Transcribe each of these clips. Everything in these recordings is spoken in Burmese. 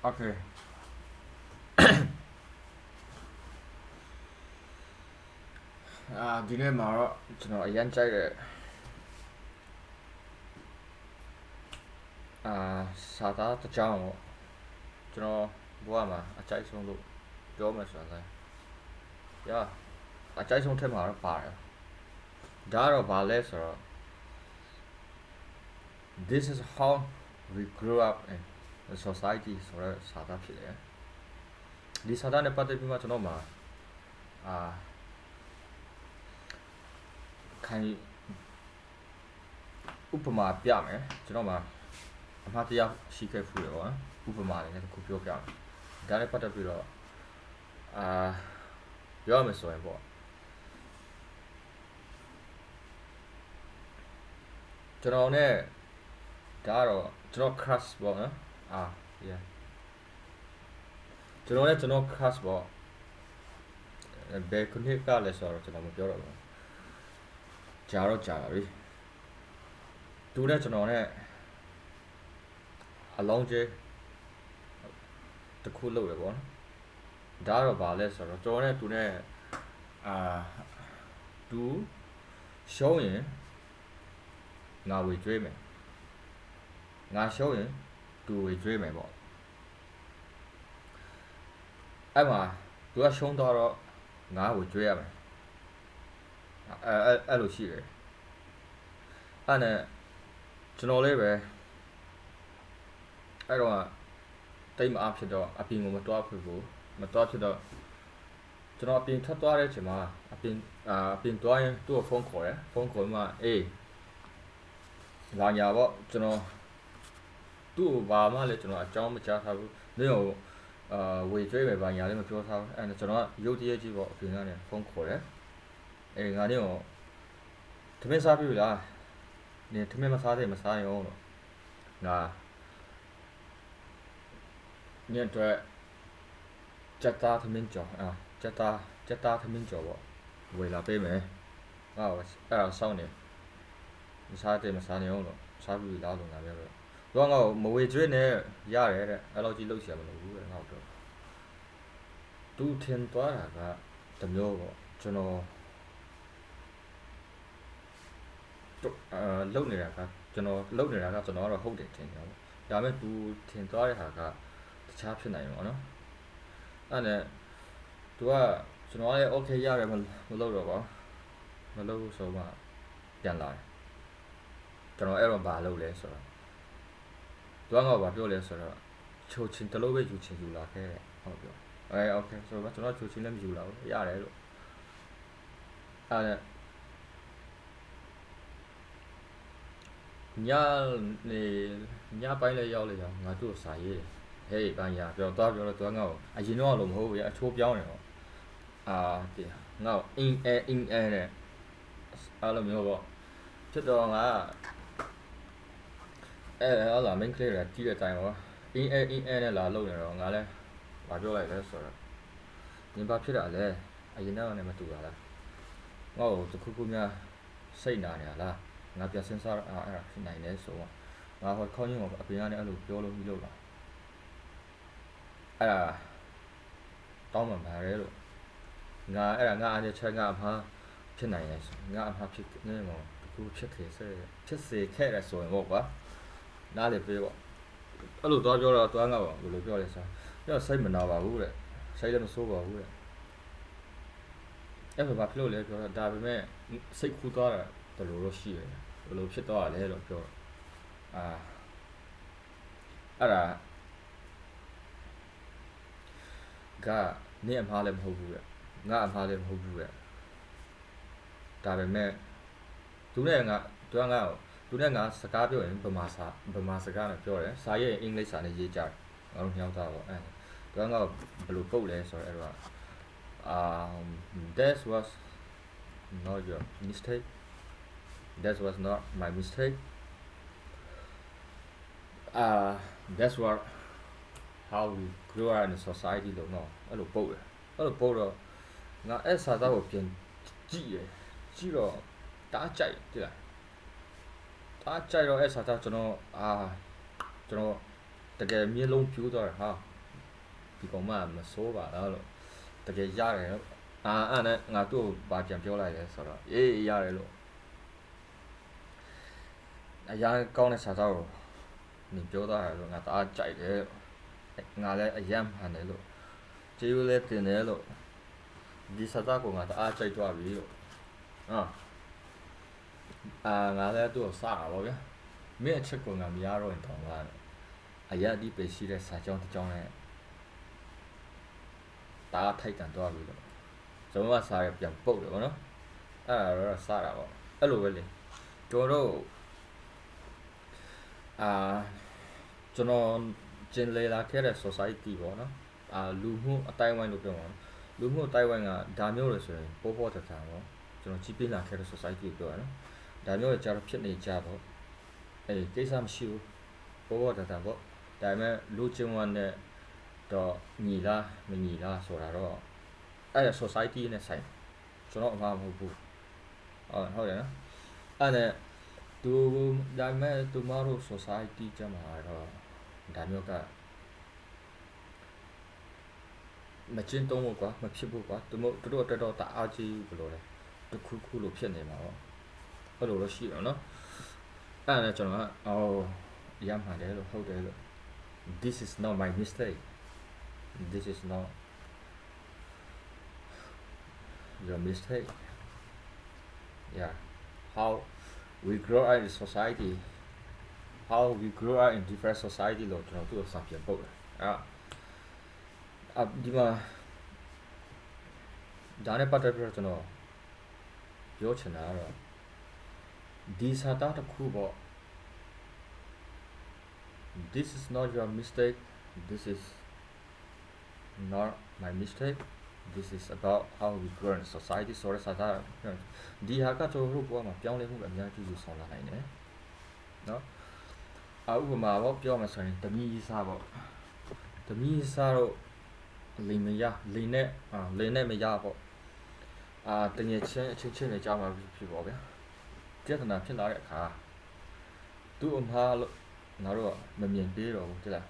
Okay. ဒီနေ့မှာတော့ကျွန်တော်အရန်ကြိုက်တဲ့စာသားတစ်ကြောင်းပေါ့ကျွန်တော်ဘဝမှာအကြိုက်ဆုံးလို့ပြောမှဆိုတာလဲအကြိုက်ဆုံးထက်မှာတော့ပါတယ်ဒါတော့ဘာလဲဆိုတော့ This is how we grew up in the society ဆိုတော့စာသားဖြစ်တယ်ဒီစာသားနဲ့ပတ်သက်ပြီးမှကျွန်တော်မှာခိုင်ဥပမာပြမယ်ကျွန်တော်မှာအမှားတရားရှိခဲ့ဖူးတယ်ပေါ့နော်ဥပမာလေးနဲ့တစ်ခုပြောပြမယ်ဒါနဲ့ပတ်သက်ပြီးတော့ပြောရမယ်ဆိုရင်ပေါ့ကျွန်တော်နဲ့ဒါတော့ကျွန်တော် crush ပေါ့နော်yeah ကျွန်တော် crush ပေါ့ဘယ်ခုနှစ်ကလဲဆိုတော့ကျွန်တော်မပြောတော့ဘူးကြာပါပြီသူနဲ့ကျွန်တော်နဲ့အလုံးကျတစ်ခုလုပ်ရပေါ့နော်ဒါတော့ဗာလဲဆိုတော့ကျွန်တော်နဲ့သူနဲ့သူရှုံးရင်ငါဝေကျွေးမယ်ငါရှုံးရင်သူဝေကျွေးမယ်ပေါ့အဲ့မှာသူကရှုံးတော့ငါဝေကျွေးရမယ်အဲ့လိုရှိတယ်အဲ့နဲ့ကျွန်တော်လေးပဲအဲ့တော့တိတ်မအားဖြစ်တော့အပြင်ကိုမတွားဖြစ်ဘူးမတွားဖြစ်တော့ကျွန်တော်အပြင်ထွက်သွားတဲ့အချိန်မှာအပြင်တွားရင်သူ့ကိုဖုန်းခေါ်တယ်ဖုန်းခေါ်မှလာညာပေါ့ကျွန်တော်သူ့ကိုဘာမှလည်းကျွန်တော်အကြောင်းမကြားထားဘူးနင်းကိုဝေကျွေးပဲဘာညာလည်းမပြောထားဘူးအဲ့ဒါကျွန်တော်ကရုပ်တရက်ကြီးပေါ့အပြင်ကနေဖုန်းခေါ်တယ်ငါနင်းကိုသမင်းစားပြီလားနင်သမင်းမစားသေးမစားရင်တော့ငါနင်တို့ကြက်သားသမင်းကြော်ကြက်သားသမင်းကြော်ပေါ့ဝေလာပေးမယ်အဲ့ဒါစောင်းနေမစားသေးမစားရင်တော့စားပြီလားလို့ငါပြောတော့တော့ငါ့ကိုမဝေကျွေးနဲ့ရတယ်တဲ့အဲ့လိုကြီးလုပ်ရှာမလို့ဘူးတဲ့ငါ့တော့သူထင်သွားတာကတမျိုးပေါ့ကျွန်တော်လုံနေတာကကျွန်တော်လုံနေတာကကျွန်တော်ကတော့ဟုတ်တယ်ထင်တယ်ပေါ့ဒါပေမဲ့ तू ထင်သွားတဲ့ဟာကတခြားဖြစ်နိုင်မှာနော်အဲ့နဲ့ तू ကကျွန်တော်လည်း okay ရတယ်မလုပ်တော့ပါမလုပ်ဘူးဆိုမှပြန်လာတယ်ကျွန်တော်အဲ့တော့ဘာလုပ်လဲဆိုတော့ तू ကငါ့ကိုဘာပြောလဲဆိုတော့ချိုချင်းတလို့ပဲယူချင်ယူလာခဲ့ဟုတ်ပြောokay ဆိုတော့ကျွန်တော်ချိုချင်းလည်းမယူလာဘူးရတယ်လို့အဲ့နဲ့ညပိုင်းလည်းရောက်လေရောငါတို့စာရေးဟေးဘာညာပြောတော့သူကငါ့ကိုအရင်တော့လို့မဟုတ်ဘူးအချိုးပြောင်းနေတော့ဒီငါ့ကိုအင်းအဲနဲ့အဲ့လိုမျိုးပေါ့ဖြစ်တော့ငါဟုတ်လား main ကလေးကတီးတဲ့အတိုင်းပေါ့အင်းအဲနဲ့လာလုံနေတော့ငါလည်းဘာပြောလိုက်လဲဆိုတော့နင်ဘာဖြစ်တာလဲအရင်တော့လည်းမတူတာလားငါ့ကိုတခုခုများစိတ်နာနေလားငါပြန်စဉ်းစားအဲ့ဒါဖြစ်နိုင်တယ်ဆိုတော့ငါဟောခေါင်းရင်းကအပြင်ကနေအဲ့လိုပြောလို့ပြီးလို့လားအဲ့ဒါတောင်းမှမှာရဲလို့ငါအဲ့ဒါငါအနေချက်ငါအမှားဖြစ်နိုင်ရဲ့ငါအမှားဖြစ်နေမှာတခုဖြစ်စေခဲ့ရဆိုရင်ပေါ့ကွာနားလေပြေးပေါ့အဲ့လိုတော့ပြောတော့တွားငါပေါ့ဘယ်လိုပြောလဲဆိုတော့စိတ်မနာပါဘူးတဲ့စိတ်လည်းမဆိုးပါဘူးတဲ့အဲ့ဒါဘာဖြစ်လို့လဲပြောတော့ဒါပေမဲ့စိတ်ခူးသွားတာဘယ်လိုလို့ရှိရဲဘယ်လိုဖြစ်သွားလဲလို့ပြောတော့အဲ့ဒါကနေအမှားလည်းမဟုတ်ဘူးတဲ့ငါအမှားလည်းမဟုတ်ဘူးတဲ့ဒါပေမဲ့သူနဲ့ငါစကားပြောရင်ဗမာစကားနဲ့ပြောတယ်စာရေးအင်္ဂလိပ်စာနဲ့ရေးကြတယ်ငါတို့ညောင်းသားပေါ့သူကငါဘယ်လိုပုတ်လဲဆိုတော့အဲ့တော့that was not your mistake that was not my mistake that's what how we grew up in the society လို့နော်အဲ့လိုပုတ်တယ်အဲ့လိုပုတ်တော့ငါအဲ့စာသားကိုပြန်ကြည့်တော့တားကြိုက်တိလားတားကြိုက်တော့အဲ့စာသားကျွန်တော်တကယ်မျက်လုံးပြူးသွားတယ်ဟာ ဒီကောင်မမစိုးပါလားလို့တကယ်ရတယ်လို့အဲ့နဲ့ငါသူ့ကိုဘာပြန်ပြောလိုက်လဲဆိုတော့အေးရတယ်လို့အရာကောင်းတဲ့စာသားကိုနင်ပြောသားတယ်လို့ငါတအားကြိုက်တယ်ငါလည်းအယမ်းမှန်တယ်လို့ကျေးဇူးလည်းတင်တယ်လို့ဒီစာသားကိုငါတအားကြိုက်သွားပြီလို့ငါလည်းသူ့ကိုစတာပေါ့ဗျာမင်းအချက်ကိုငါမရတော့ရင်တောင်းလာတယ်အရာဒီပဲရှိတဲ့စာကြောင်းတစ်ကြောင်းနဲ့တအားထိုက်တန်သွားပြီလို့ကျွန်တော်ကစာရပြန်ပုတ်တယ်ဗောနော်အဲ့ဒါတော့စတာပေါ့အဲ့လိုပဲလေကျွန်တော်ကျွန်တော်ကျင်လေလာခဲ့တဲ့ society ပေါ့နော်လူမှုအတိုင်းဝိုင်းလို့ပြောမှာလူမှုအတိုင်းဝိုင်းကဒါမျိုးလို့ဆိုရင်ပေါ်ပေါ်တထန်ပေါ့ကျွန်တော်ကြီးပြလာခဲ့တဲ့ society ကိုပြောရနော်ဒါမျိုးကြတော့ဖြစ်နေကြပေါ့ကိစ္စမရှိဘူးပေါ်ပေါ်တထန်ပေါ့ဒါပေမဲ့လူချင်းဝမ်းနဲ့တော့ညီလားမညီလားဆိုတာတော့အဲ့ society နဲ့ဆိုင်ကျွန်တော်အမှားမဟုတ်ဘူးဟုတ်တယ်နော်အဲ့နဲ့သူဒါပေမဲ့သူမတို့ society ကြမှာတော့ဒါမျိုးကမကျင်းသုံးဘူးကွာမဖြစ်ဘူးကွာသူတို့တော်တော်တအားကြီးဘယ်လိုလဲတခုလို့ဖြစ်နေမှာပေါ့အဲ့လိုလို့ရှိတော့နော်အဲ့ဒါကျွန်တော်ကရမ်းမှန်တယ်လို့ဟုတ်တယ်လို့ this is not my mistake this is not your mistake yeah how we grow up in society how we grow up in different society လို့ကျွန်တော်သူ့ကိုစာပြန်ပို့တယ်ဒီမှာဒါနဲ့ပတ်သက်ပြီးတော့ကျွန်တော်ပြောချင်တာကတော့ဒီစာသားတစ်ခုပေါ့ this is not your mistake this is not my mistake this is about how we grow in society ဆိုတဲ့စာသားဒီဟာကကျွန်တော်တို့ဘဝမှာပြောင်းလဲမှုအများကြီးယူဆောင်လာနိုင်တယ်နော်ဥပမာပေါ့ပြောမှဆိုရင်တမီးစားပေါ့တမီးစားတော့လိမ်မရလိမ်နဲ့မရပေါ့တငယ်ချင်းအချင်းချင်းတွေကြားမှာဖြစ်ပေါ့ဗျာပြဿနာဖြစ်လာတဲ့အခါသူ့အမှားလို့ငါတို့ကမမြင်သေးတော့ဘူးတိလား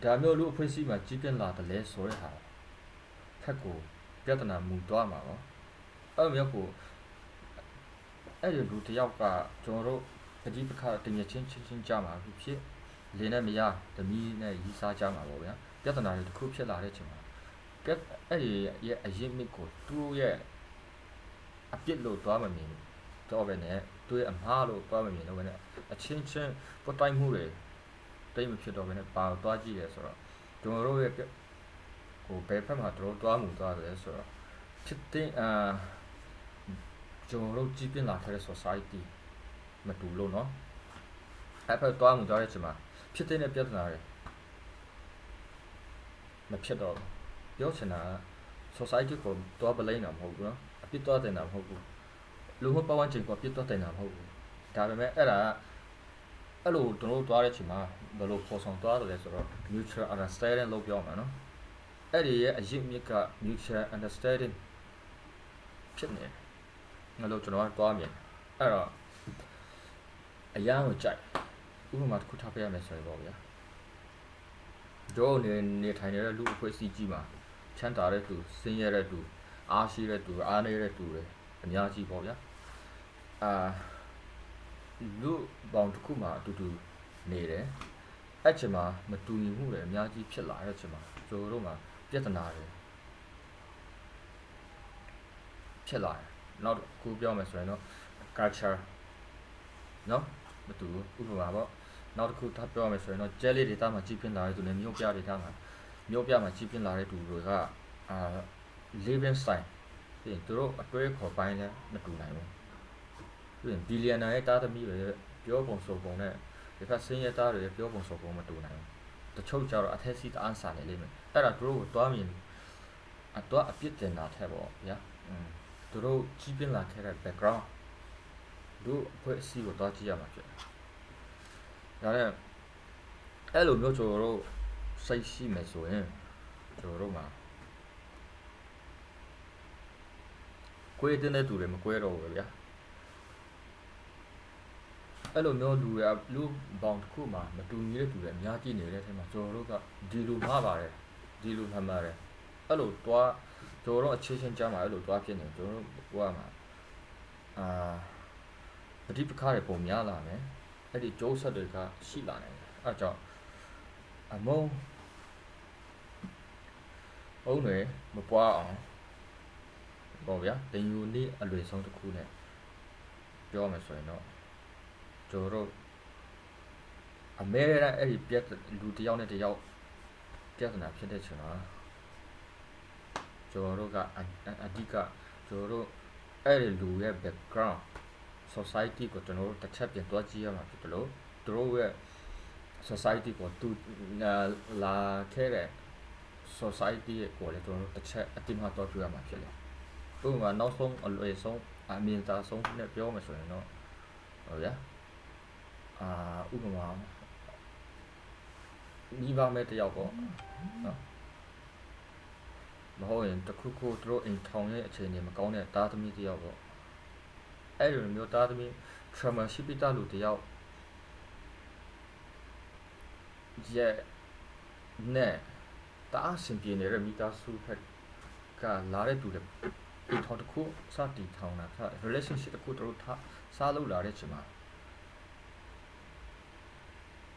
ဒါမျိုးလူအဖွဲ့အစည်းမှာကြီးပြင်းလာတယ်လဲဆိုတဲ့ဟာဖက်ကိုပြဿနာမူသွားမှာပေါ့အဲ့မျိုးကိုအဲ့ဒီလူတယောက်ကကျွန်တော်တို့ပဋိပက္ခတငယ်ချင်းကြားမှာဖြစ်လင်းနဲ့မရတမီးနဲ့ရီးစားကြမှာပေါ့ဗျာပြဿနာတွေတစ်ခုဖြစ်လာတဲ့အချိန်မှာအဲ့ဒီရဲ့အရင်မြစ်ကိုသူ့ရဲ့အပြစ်လို့သွားမမြင်တော့ပဲနဲ့သူ့ရဲ့အမှားလို့သွားမမြင်တော့ပဲနဲ့အချင်းချင်းပတ်တိုင်းမှုတွေတိတ်မဖြစ်တော့ပဲနဲ့ပါသွားကြည့်ရဲဆိုတော့ကျွန်တော်တို့ရဲ့ဟိုဘယ်ဖက်မှာတို့သွားမှုသွားတယ်ဆိုတော့ဖြစ်တဲ့ကျွန်တော်တို့ကြည့်ပြလာခဲ့တဲ့ society မတူလို့เนาะအဲ့ဖက်သွားမှုသွားတဲ့အချိန်မှာဖြစ်တဲ့ပြဿနာတွေမဖြစ်တော့ပြောချင်တာ society ကိုတော့ပလိမ့်တာမဟုတ်ဘူးเนาะအပြစ်တော့တင်တာမဟုတ်ဘူးလူမှုပတ်ဝန်းကျင်ကိုအပြစ်တော့တင်တာမဟုတ်ဘူးဒါပေမဲ့အဲ့ဒါအဲ့လိုတို့သွားတဲ့အချိန်မှာဘယ်လိုပေါ်ဆောင်သွားတယ်လဲဆိုတော့ mutual understanding လို့ပြောမှာเนาะအဲ့ဒီရဲ့အရင်မြစ်က mutual understanding ဖြစ်နေငါတို့ကျွန်တော်ကသွားမြင်အဲ့တော့အရာကိုကြိုက်ဥပမာတစ်ခုထားပြရမယ်ဆိုရင်ပေါ့ဗျာတို့နေထိုင်နေတဲ့လူအဖွဲ့အစည်းကြီးမှာချမ်းသာတဲ့သူဆင်းရဲတဲ့သူအားရှိတဲ့သူအားနည်းတဲ့သူတွေအများကြီးပေါ့ဗျာလူပေါင်းတစ်ခုမှာအတူတူနေတယ်အဲ့ချိန်မှာမတူညီမှုတွေအများကြီးဖြစ်လာတဲ့ချိန်မှာကျွန်တော်တို့မှာပြဿနာတွေဖြစ်လာတယ်နောက်တစ်ခုပြောမယ်ဆိုရင်တော့ culture နော်မတူဘူးဥပမာပေါ့နောက်တစ်ခုထပ်ပြောမယ်ဆိုရင်တော့ jelly data မှာကြီးပြင်းလာတဲ့သူနဲ့မြို့ပြ data မှာမြို့ပြမှာကြီးပြင်းလာတဲ့သူတွေကliving style ပြီးရင်သူတို့အတွေ့အခေါ်ပိုင်းလည်းမတူနိုင်ဘူးပြီးရင် billionaire ရဲ့တာသမီးတွေပြောပုံဆိုပုံနဲ့ဒီကစင်းရဲသားတွေပြောပုံဆိုပုံမတူနိုင်ဘူးတချို့ကြတော့အထက်စီးတန်းစာနေလိမ့်မယ်အဲ့ဒါသူတို့ကိုတွားမြင်တော့အပြစ်တင်တာထက်ပေါ့ဗျာသူတို့ကြီးပြင်းလာခဲ့တဲ့ background တို့အဖွဲ့အစည်းကိုတွားကြည့်ရမှာဖြစ်တယ်ဒါနဲ့အဲ့လိုမျိုးကျွန်တော်တို့စိတ်ရှိမယ်ဆိုရင်ကျွန်တော်တို့မှာကိုယ်တဲ့သူတွေမကွဲတော့ဘူးဗျာ အဲ့လိုမျိုးလူဘောင်တစ်ခုမှာမတူညီတဲ့လူတွေအများကြီးနေတဲ့အချိန်မှာကျွန်တော်တို့ကဒီလိုမှားပါတယ်ဒီလိုမှန်ပါတယ်အဲ့လိုတွားကျွန်တော်တို့အခြေချင်းကြားမှာအဲ့လိုတွားဖြစ်နေကျွန်တော်တို့ဟိုကမှာပဋိပက္ခတွေပုံများလာမယ်အဲ့ဒီကျိုးဆက်တွေကရှိလာနိုင်တယ်အဲ့ကြောင့်အမုံအုံးတွေမပွားအောင်ပေါ့ဗျာတင်ယူနည်းအလွယ်ဆုံးတစ်ခုနဲ့ပြောမယ်ဆိုရင်တော့ကျွန်တော်တို့အမဲရအဲ့ဒီပြက်လူတစ်ယောက်နဲ့တစ်ယောက်ပြဿနာဖြစ်တဲ့ချိန်မှာကျွန်တော်တို့ကအဓိကကျွန်တော်တို့အဲ့ဒီလူရဲ့ background society ကိုကျွန်တော်တို့တစ်ချက်ပြန်တွားကြည့်ရမှာဖြစ်တယ်လို့သူတို့ရဲ့ society ကိုသူလာခဲ့တဲ့ society ကိုလည်းကျွန်တော်တို့တစ်ချက်အတိအမှတ်တော့ပြရမှာဖြစ်တယ်ဥပမာနောက်ဆုံးအလွယ်ဆုံးအမြင်သာဆုံးနဲ့ပြောမယ်ဆိုရင်တော့ဟုတ်ဗျာဥပမာမိဘမဲ့တယောက်ပေါ့နော်မဟုတ်ရင်တခုခုသူတို့အိမ်ထောင်ရဲ့အခြေအနေမကောင်းတဲ့သားသမီးတယောက်ပေါ့အဲ့လိုမျိုးသားသမီး trauma ရှိပြီးသားလူတယောက်ရဲ့နဲ့တအားဆင်ပြေနေတဲ့မိသားစုဖက်ကလာတဲ့သူတွေအိမ်ထောင်တစ်ခုစတီထောင်တာ relationship တစ်ခုတို့စားလို့လာတဲ့ချိန်မှာ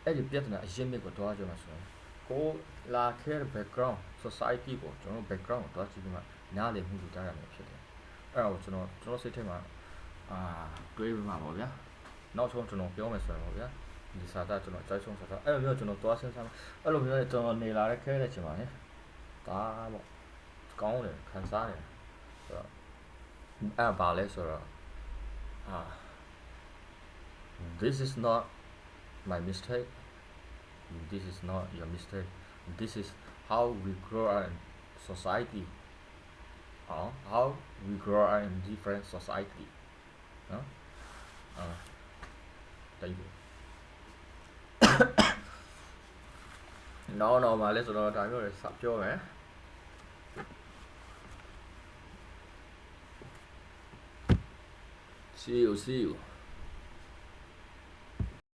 အဲ့ဒီပြဿနာအရင်မြစ်ကိုတွားကြမှာဆိုရင်ကိုလာခဲ့တဲ့ background society ကိုကျွန်တော် background ကိုတွားကြည့်ပြီးမှနားလည်မှုယူကြရမှာဖြစ်တယ်အဲ့ဒါကိုကျွန်တော်စိတ်ထဲမှာတွေးပြီးမှပေါ့ဗျာနောက်ဆုံးကျွန်တော်ပြောမယ်ဆိုရင်ပေါ့ဗျာဒီစာသားကျွန်တော်ကြိုက်ဆုံးစာသားအဲ့လိုမျိုးကျွန်တော်တွားစဉ်းစားအဲ့လိုမျိုးနဲ့ကျွန်တော်နေလာတဲ့ခဲတဲ့ချိန်မှာဟဲ့ဒါပေါ့ကောင်းတယ်ခံစားတယ်ဆိုတော့အဲ့ဘာလဲဆိုတော့this is not my mistake this is not your mistake this is how we grow up in society or how we grow up in different society thank you no မှာလဲဆိုတော့ဒါမျိုးတွေစပြောမယ် see you